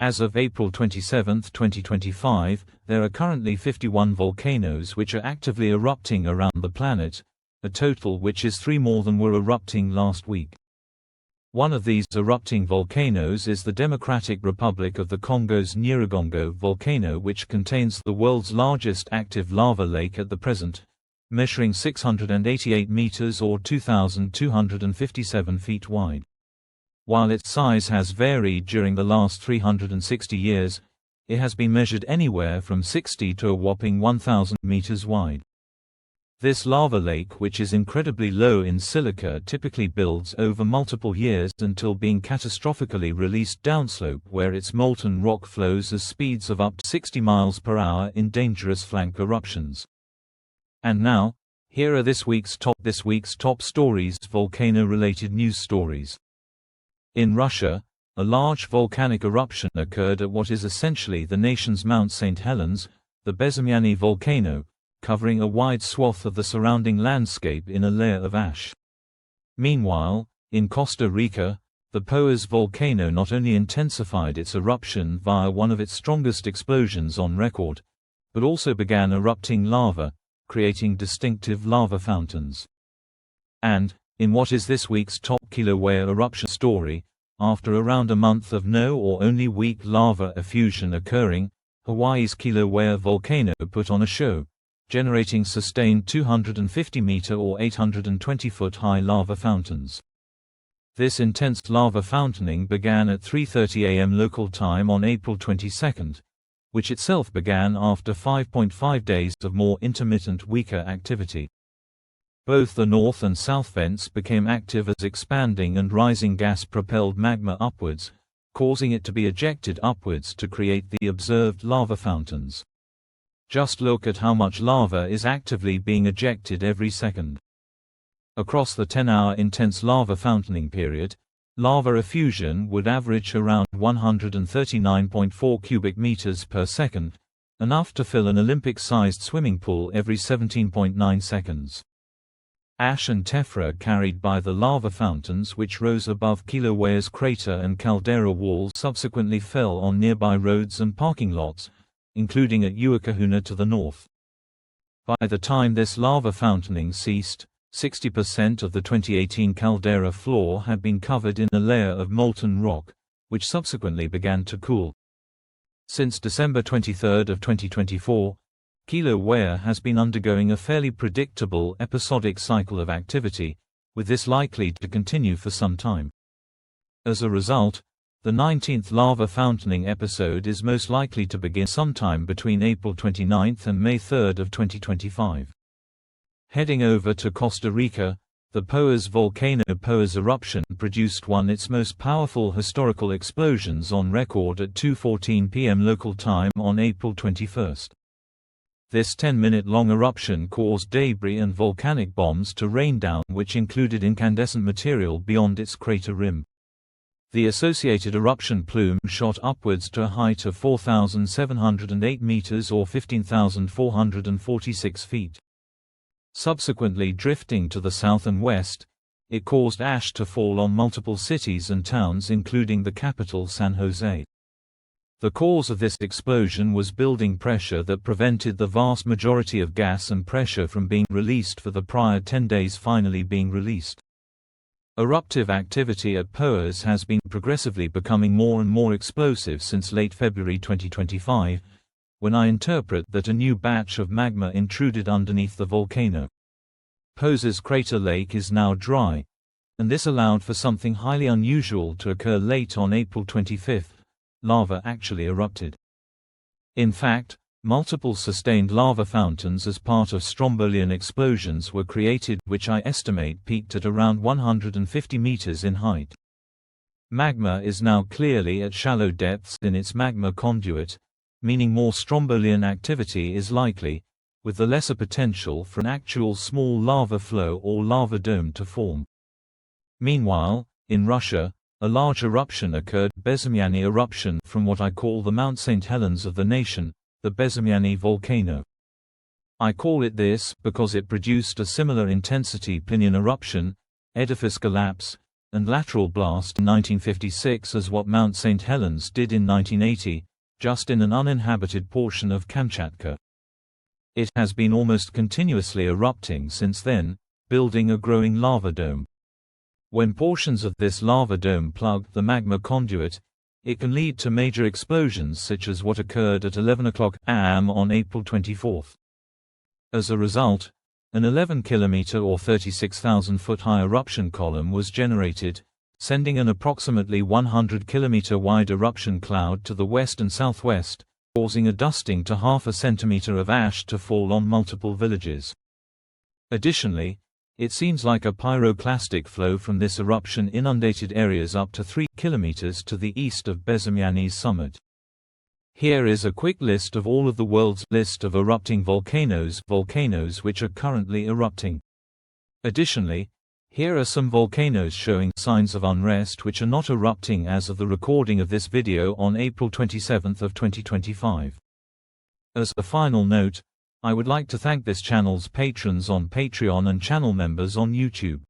As of April 27, 2025, there are currently 51 volcanoes which are actively erupting around the planet, a total which is 3 more than were erupting last week. One of these erupting volcanoes is the Democratic Republic of the Congo's Nyiragongo volcano, which contains the world's largest active lava lake at the present, measuring 688 meters or 2,257 feet wide. While its size has varied during the last 360 years, it has been measured anywhere from 60 to a whopping 1,000 meters wide. This lava lake, which is incredibly low in silica, typically builds over multiple years until being catastrophically released downslope, where its molten rock flows at speeds of up to 60 miles per hour in dangerous flank eruptions. And now, here are this week's top stories, volcano-related news stories. In Russia, a large volcanic eruption occurred at what is essentially the nation's Mount St. Helens, the Bezimianny volcano, covering a wide swath of the surrounding landscape in a layer of ash. Meanwhile, in Costa Rica, the Poás volcano not only intensified its eruption via one of its strongest explosions on record, but also began erupting lava, creating distinctive lava fountains. And, in what is this week's top Kilauea eruption story, after around a month of no or only weak lava effusion occurring, Hawaii's Kilauea volcano put on a show, generating sustained 250-meter or 820-foot high lava fountains. This intense lava fountaining began at 3:30 a.m. local time on April 22, which itself began after 5.5 days of more intermittent, weaker activity. Both the north and south vents became active as expanding and rising gas propelled magma upwards, causing it to be ejected upwards to create the observed lava fountains. Just look at how much lava is actively being ejected every second. Across the 10-hour intense lava fountaining period, lava effusion would average around 139.4 cubic meters per second, enough to fill an Olympic-sized swimming pool every 17.9 seconds. Ash and tephra carried by the lava fountains, which rose above Kilauea's crater and caldera walls, subsequently fell on nearby roads and parking lots, including at Uakahuna to the north. By the time this lava fountaining ceased, 60% of the 2018 caldera floor had been covered in a layer of molten rock, which subsequently began to cool. Since December 23 of 2024, Kilauea has been undergoing a fairly predictable episodic cycle of activity, with this likely to continue for some time. As a result, the 19th lava fountaining episode is most likely to begin sometime between April 29 and May 3 of 2025. Heading over to Costa Rica, the Poás volcano Poás eruption produced one of its most powerful historical explosions on record at 2:14 p.m. local time on April 21. This 10-minute-long eruption caused debris and volcanic bombs to rain down, which included incandescent material beyond its crater rim. The associated eruption plume shot upwards to a height of 4,708 meters or 15,446 feet. Subsequently drifting to the south and west, it caused ash to fall on multiple cities and towns, including the capital San Jose. The cause of this explosion was building pressure that prevented the vast majority of gas and pressure from being released for the prior 10 days finally being released. Eruptive activity at Poás has been progressively becoming more and more explosive since late February 2025, when I interpret that a new batch of magma intruded underneath the volcano. Poás's crater lake is now dry, and this allowed for something highly unusual to occur late on April 25. Lava actually erupted. In fact, multiple sustained lava fountains as part of strombolian explosions were created, which I estimate peaked at around 150 meters in height. Magma is now clearly at shallow depths in its magma conduit, meaning more strombolian activity is likely, with the lesser potential for an actual small lava flow or lava dome to form. Meanwhile, in Russia, a large eruption occurred, Bezimianny eruption, from what I call the Mount St. Helens of the nation, the Bezimianny volcano. I call it this because it produced a similar intensity Plinian eruption, edifice collapse, and lateral blast in 1956 as what Mount St. Helens did in 1980, just in an uninhabited portion of Kamchatka. It has been almost continuously erupting since then, building a growing lava dome. When portions of this lava dome plug the magma conduit, it can lead to major explosions such as what occurred at 11:00 a.m. on April 24. As a result, an 11-kilometer or 36,000-foot high eruption column was generated, sending an approximately 100-kilometer wide eruption cloud to the west and southwest, causing a dusting to half a centimeter of ash to fall on multiple villages. Additionally, it seems like a pyroclastic flow from this eruption inundated areas up to 3 kilometers to the east of Bezimianni's summit. Here is a quick list of all of the world's list of erupting volcanoes which are currently erupting. Additionally, here are some volcanoes showing signs of unrest which are not erupting as of the recording of this video on April 27, 2025. As a final note, I would like to thank this channel's patrons on Patreon and channel members on YouTube.